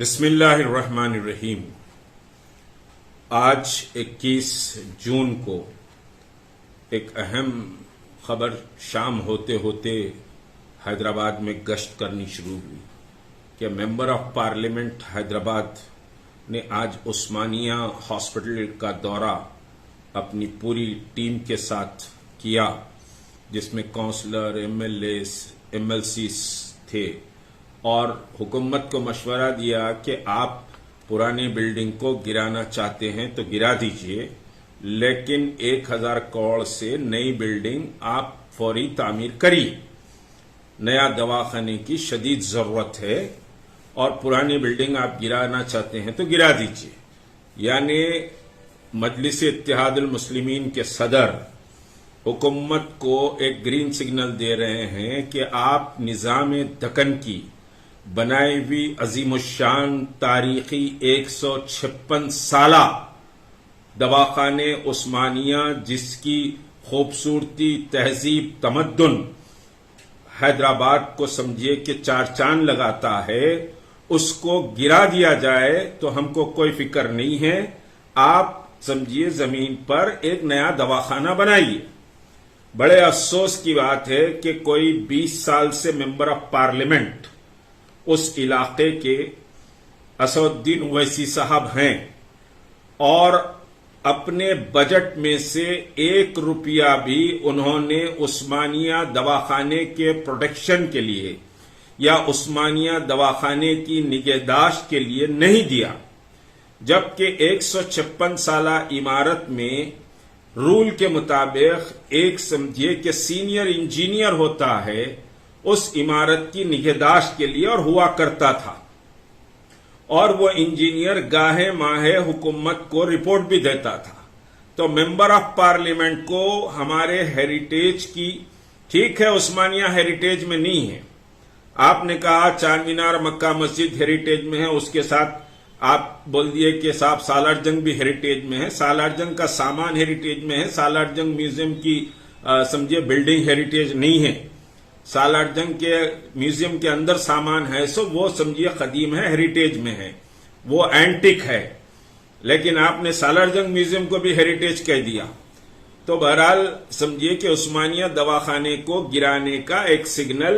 بسم اللہ الرحمن الرحیم۔ آج 21 جون کو ایک اہم خبر شام ہوتے ہوتے حیدرآباد میں گشت کرنی شروع ہوئی کہ ممبر آف پارلیمنٹ حیدرآباد نے آج عثمانیہ ہاسپٹل کا دورہ اپنی پوری ٹیم کے ساتھ کیا، جس میں کونسلر، ایم ایل سیز تھے، اور حکومت کو مشورہ دیا کہ آپ پرانی بلڈنگ کو گرانا چاہتے ہیں تو گرا دیجئے، لیکن 1000 کروڑ سے نئی بلڈنگ آپ فوری تعمیر کریے۔ نیا دواخانے کی شدید ضرورت ہے اور پرانی بلڈنگ آپ گرانا چاہتے ہیں تو گرا دیجئے۔ یعنی مجلس اتحاد المسلمین کے صدر حکومت کو ایک گرین سگنل دے رہے ہیں کہ آپ نظام دکن کی بنائی ہوئی عظیم الشان تاریخی 156 سالہ دواخانے عثمانیہ، جس کی خوبصورتی، تہذیب، تمدن حیدرآباد کو سمجھیے کہ چار چاند لگاتا ہے، اس کو گرا دیا جائے تو ہم کو کوئی فکر نہیں ہے۔ آپ سمجھیے زمین پر ایک نیا دواخانہ بنائیے۔ بڑے افسوس کی بات ہے کہ کوئی 20 سال سے ممبر آف پارلیمنٹ اس علاقے کے اسد الدین اویسی صاحب ہیں، اور اپنے بجٹ میں سے 1 روپیہ بھی انہوں نے عثمانیہ دواخانے کے پروٹیکشن کے لیے یا عثمانیہ دواخانے کی نگہداشت کے لیے نہیں دیا، جبکہ 156 سالہ عمارت میں رول کے مطابق ایک سمجھیے کہ سینئر انجینئر ہوتا ہے اس عمارت کی نگہداشت کے لیے، اور ہوا کرتا تھا، اور وہ انجینئر گاہے ماہے حکومت کو رپورٹ بھی دیتا تھا۔ تو ممبر آف پارلیمنٹ کو ہمارے ہیریٹیج کی، ٹھیک ہے عثمانیہ ہیریٹیج میں نہیں ہے، آپ نے کہا چار مینار مکہ مسجد ہیریٹیج میں ہے، اس کے ساتھ آپ بول دیے کہ صاحب سالار جنگ بھی ہیریٹیج میں ہے، سالار جنگ کا سامان ہیریٹیج میں ہے، سالار جنگ میوزیم کی سمجھے بلڈنگ ہیریٹیج نہیں ہے۔ سالار جنگ کے میوزیم کے اندر سامان ہے سو وہ سمجھیے قدیم ہے، ہیریٹیج میں ہے، وہ اینٹک ہے، لیکن آپ نے سالار جنگ میوزیم کو بھی ہیریٹیج کہہ دیا۔ تو بہرحال سمجھیے کہ عثمانیہ دواخانے کو گرانے کا ایک سگنل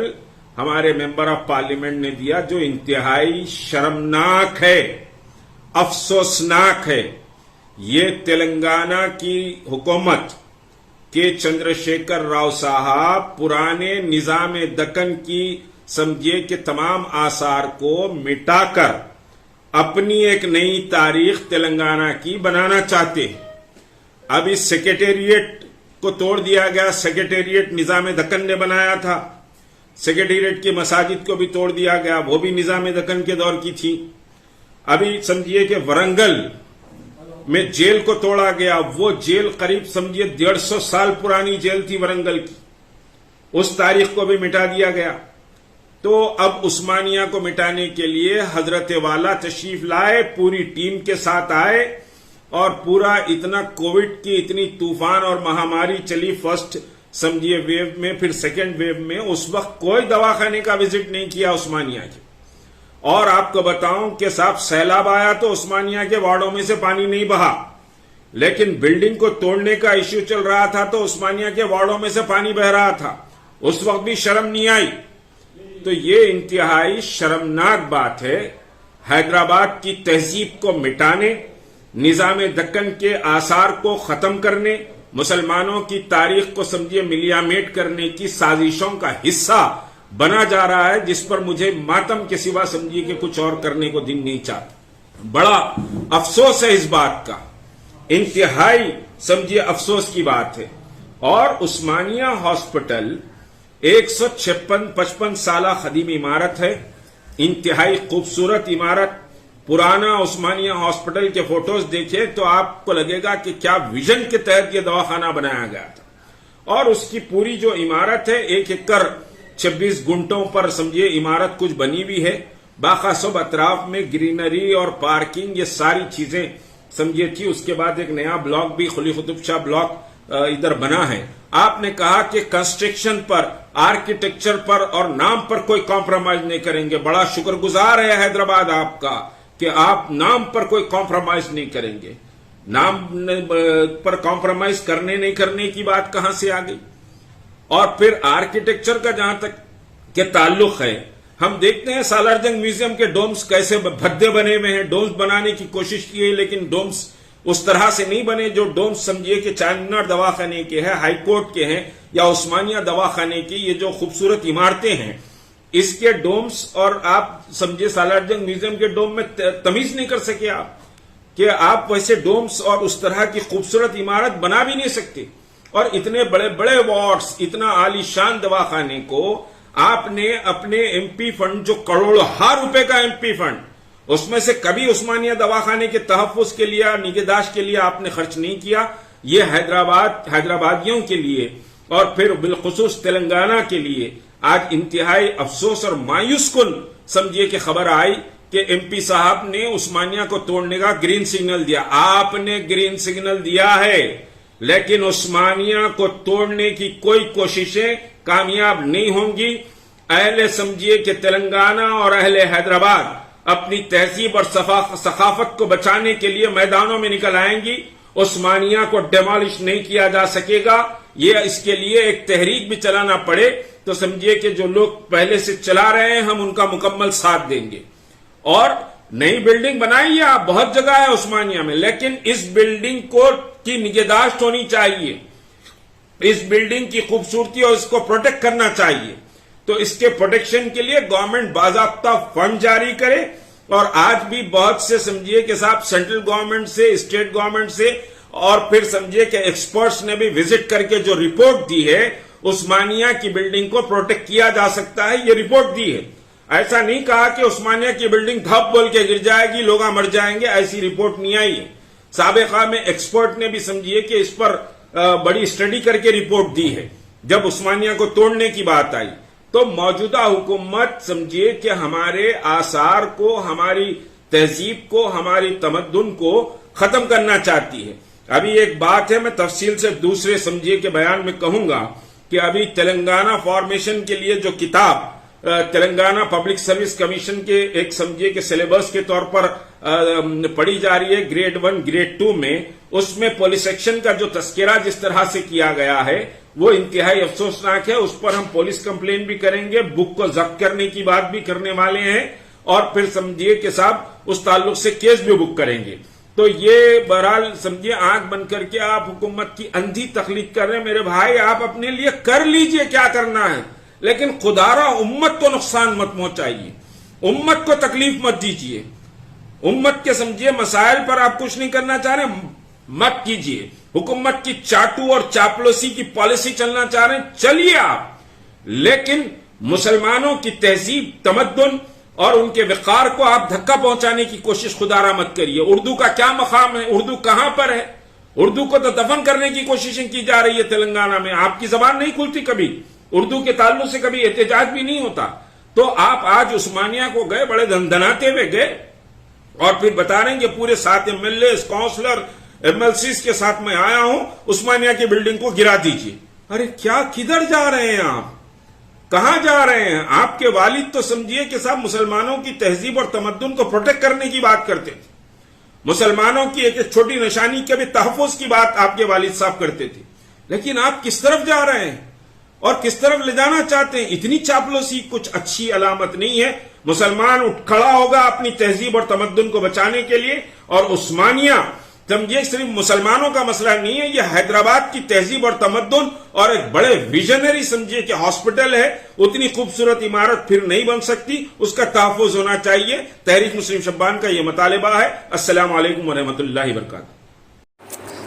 ہمارے ممبر آف پارلیمنٹ نے دیا، جو انتہائی شرمناک ہے، افسوسناک ہے۔ یہ تلنگانہ کی حکومت کہ چندرشیکھر راؤ صاحب پرانے نظام دکن کی سمجھے کہ تمام آثار کو مٹا کر اپنی ایک نئی تاریخ تلنگانہ کی بنانا چاہتے ہیں۔ اب اس سیکریٹریٹ کو توڑ دیا گیا، سیکریٹریٹ نظام دکن نے بنایا تھا، سیکریٹریٹ کی مساجد کو بھی توڑ دیا گیا، وہ بھی نظام دکن کے دور کی تھی۔ ابھی سمجھیے کہ ورنگل میں جیل کو توڑا گیا، وہ جیل قریب سمجھیے 150 سال پرانی جیل تھی ورنگل کی، اس تاریخ کو بھی مٹا دیا گیا۔ تو اب عثمانیہ کو مٹانے کے لیے حضرت والا تشریف لائے، پوری ٹیم کے ساتھ آئے، اور پورا اتنا کووڈ کی اتنی طوفان اور مہاماری چلی، فرسٹ سمجھیے ویو میں، پھر سیکنڈ ویو میں، اس وقت کوئی دواخانے کا وزٹ نہیں کیا عثمانیہ کے۔ اور آپ کو بتاؤں کہ صاحب سیلاب آیا تو عثمانیہ کے وارڈوں میں سے پانی نہیں بہا، لیکن بلڈنگ کو توڑنے کا ایشو چل رہا تھا تو عثمانیہ کے وارڈوں میں سے پانی بہ رہا تھا، اس وقت بھی شرم نہیں آئی۔ تو یہ انتہائی شرمناک بات ہے۔ حیدرآباد کی تہذیب کو مٹانے، نظام دکن کے آثار کو ختم کرنے، مسلمانوں کی تاریخ کو سمجھیے ملیامیٹ کرنے کی سازشوں کا حصہ بنا جا رہا ہے، جس پر مجھے ماتم کے سوا سمجھیے کہ کچھ اور کرنے کو دل نہیں چاہتا۔ بڑا افسوس ہے اس بات کا، انتہائی سمجھیے افسوس کی بات ہے۔ اور عثمانیہ ہاسپٹل 156 سالہ قدیم عمارت ہے، انتہائی خوبصورت عمارت۔ پرانا عثمانیہ ہاسپٹل کے فوٹوز دیکھیں تو آپ کو لگے گا کہ کیا ویژن کے تحت یہ دواخانہ بنایا گیا تھا۔ اور اس کی پوری جو عمارت ہے 1 ایکڑ 26 گنٹوں پر سمجھیے عمارت کچھ بنی ہوئی ہے، باخاصب اطراف میں گرینری اور پارکنگ، یہ ساری چیزیں سمجھیے تھی۔ اس کے بعد ایک نیا بلاک بھی خلی قطب شاہ بلاک ادھر بنا ہے۔ آپ نے کہا کہ کنسٹرکشن پر، آرکیٹیکچر پر اور نام پر کوئی کمپرومائز نہیں کریں گے۔ بڑا شکر گزار ہے حیدرآباد آپ کا کہ آپ نام پر کوئی کمپرومائز نہیں کریں گے. نام پر کمپرومائز کرنے کی بات کہاں سے آ گئی؟ اور پھر آرکیٹیکچر کا جہاں تک کہ تعلق ہے، ہم دیکھتے ہیں سالار جنگ میوزیم کے ڈومز کیسے بھدے بنے ہوئے ہیں. ڈومز بنانے کی کوشش کی ہے لیکن ڈومز اس طرح سے نہیں بنے جو ڈومز سمجھیے کہ چار مینار دواخانے کے ہیں، ہائی کورٹ کے ہیں یا عثمانیہ دواخانے کی. یہ جو خوبصورت عمارتیں ہیں اس کے ڈومز اور آپ سمجھے سالار جنگ میوزیم کے ڈوم میں تمیز نہیں کر سکے آپ کہ آپ ویسے ڈومز اور اس طرح کی خوبصورت عمارت بنا بھی نہیں سکتے. اور اتنے بڑے بڑے وارڈز، اتنا عالی شان دواخانے کو آپ نے اپنے ایم پی فنڈ، جو کروڑوں روپے کا ایم پی فنڈ، اس میں سے کبھی عثمانیہ دواخانے کے تحفظ کے لیے، نگہداشت کے لیے آپ نے خرچ نہیں کیا. یہ حیدرآبادیوں کے لیے اور پھر بالخصوص تلنگانہ کے لیے آج انتہائی افسوس اور مایوس کن سمجھیے کہ خبر آئی کہ ایم پی صاحب نے عثمانیہ کو توڑنے کا گرین سگنل دیا. آپ نے گرین سگنل دیا ہے لیکن عثمانیہ کو توڑنے کی کوئی کوششیں کامیاب نہیں ہوں گی. اہل سمجھیے کہ تلنگانہ اور اہل حیدرآباد اپنی تہذیب اور ثقافت کو بچانے کے لیے میدانوں میں نکل آئیں گی. عثمانیہ کو ڈیمالش نہیں کیا جا سکے گا. یہ اس کے لیے ایک تحریک بھی چلانا پڑے تو سمجھیے کہ جو لوگ پہلے سے چلا رہے ہیں ہم ان کا مکمل ساتھ دیں گے. اور نئی بلڈنگ بنائیے آپ، بہت جگہ ہے عثمانیہ میں، لیکن اس بلڈنگ کی نگہداشت ہونی چاہیے. اس بلڈنگ کی خوبصورتی اور اس کو پروٹیکٹ کرنا چاہیے. تو اس کے پروٹیکشن کے لیے گورنمنٹ باضابطہ فنڈ جاری کرے. اور آج بھی بہت سے سمجھیے کہ صاحب سینٹرل گورنمنٹ سے، اسٹیٹ گورنمنٹ سے اور پھر سمجھیے کہ ایکسپرٹس نے بھی وزٹ کر کے جو رپورٹ دی ہے عثمانیہ کی بلڈنگ کو پروٹیکٹ کیا جا سکتا ہے، یہ رپورٹ دی ہے. ایسا نہیں کہا کہ عثمانیہ کی بلڈنگ دھپ بول کے گر جائے گی، لوگ مر جائیں گے، ایسی رپورٹ نہیں آئی ہے. سابقہ میں ایکسپرٹ نے بھی سمجھیے کہ اس پر بڑی اسٹڈی کر کے رپورٹ دی ہے. جب عثمانیہ کو توڑنے کی بات آئی تو موجودہ حکومت سمجھیے کہ ہمارے آثار کو، ہماری تہذیب کو، ہماری تمدن کو ختم کرنا چاہتی ہے. ابھی ایک بات ہے، میں تفصیل سے دوسرے سمجھیے کے بیان میں کہوں گا کہ ابھی تلنگانہ فارمیشن کے لیے جو کتاب تلنگانہ پبلک سروس کمیشن کے ایک سمجھیے کہ سلیبس کے طور پر پڑھی جا رہی ہے گریڈ 1 گریڈ 2 میں، اس میں پولیس ایکشن کا جو تذکرہ جس طرح سے کیا گیا ہے وہ انتہائی افسوسناک ہے. اس پر ہم پولیس کمپلین بھی کریں گے، بک کو ضبط کرنے کی بات بھی کرنے والے ہیں اور پھر سمجھیے کہ صاحب اس تعلق سے کیس بھی بک کریں گے. تو یہ بہرحال سمجھیے آنکھ بند کر کے آپ حکومت کی اندھی تخلیق کر رہے ہیں. میرے بھائی آپ اپنے لیے کر لیجئے کیا کرنا ہے، لیکن خدا را امت کو نقصان مت پہنچائیے، امت کو تکلیف مت دیجیے. امت کے سمجھیے مسائل پر آپ کچھ نہیں کرنا چاہ رہے مت کیجیے. حکومت کی چاٹو اور چاپلوسی کی پالیسی چلنا چاہ رہے ہیں چلیے آپ، لیکن مسلمانوں کی تہذیب، تمدن اور ان کے وقار کو آپ دھکا پہنچانے کی کوشش خدا را مت کریے. اردو کا کیا مقام ہے؟ اردو کہاں پر ہے؟ اردو کو تو دفن کرنے کی کوششیں کی جا رہی ہے تلنگانہ میں. آپ کی زبان نہیں کھلتی، کبھی اردو کے تعلق سے کبھی احتجاج بھی نہیں ہوتا. تو آپ آج عثمانیہ کو گئے، بڑے دھندناتے ہوئے گئے اور پھر بتا رہے ہیں کہ پورے 7 MLA کاؤنسلر MLCs کے ساتھ میں آیا ہوں، عثمانیہ کی بلڈنگ کو گرا دیجیے. ارے کیا، کدھر جا رہے ہیں آپ؟ کہاں جا رہے ہیں؟ آپ کے والد تو سمجھیے کہ صاحب مسلمانوں کی تہذیب اور تمدن کو پروٹیکٹ کرنے کی بات کرتے تھے، مسلمانوں کی ایک چھوٹی نشانی کے بھی تحفظ کی بات آپ کے والد صاحب کرتے تھے. لیکن آپ کس طرف جا رہے ہیں اور کس طرف لے جانا چاہتے ہیں؟ اتنی چاپلوسی کچھ اچھی علامت نہیں ہے. مسلمان اٹھ کھڑا ہوگا اپنی تہذیب اور تمدن کو بچانے کے لیے. اور عثمانیہ سمجھیے صرف مسلمانوں کا مسئلہ نہیں ہے، یہ حیدرآباد کی تہذیب اور تمدن اور ایک بڑے ویژنری سمجھیے کہ ہاسپٹل ہے. اتنی خوبصورت عمارت پھر نہیں بن سکتی، اس کا تحفظ ہونا چاہیے. تحریک مسلم شبان کا یہ مطالبہ ہے. السلام علیکم ورحمۃ اللہ وبرکاتہ.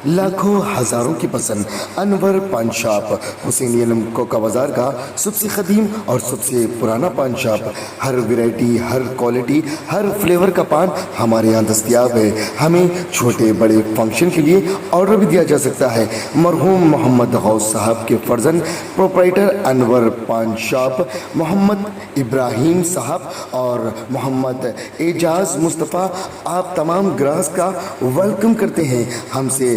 لاکھوں ہزاروں کی پسند انور پان شاپ، حسین علم کوکا بازار کا سب سے قدیم اور سب سے پرانا پان شاپ. ہر ویرائٹی، ہر کوالٹی، ہر فلیور کا پان ہمارے یہاں دستیاب ہے. ہمیں چھوٹے بڑے فنکشن کے لیے آرڈر بھی دیا جا سکتا ہے. مرحوم محمد غوث صاحب کے فرزند پروپرائٹر انور پان شاپ محمد ابراہیم صاحب اور محمد اعجاز مصطفیٰ آپ تمام گراہک کا ویلکم کرتے ہیں. ہم سے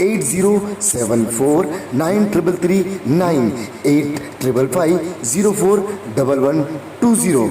8074933339 8555041120।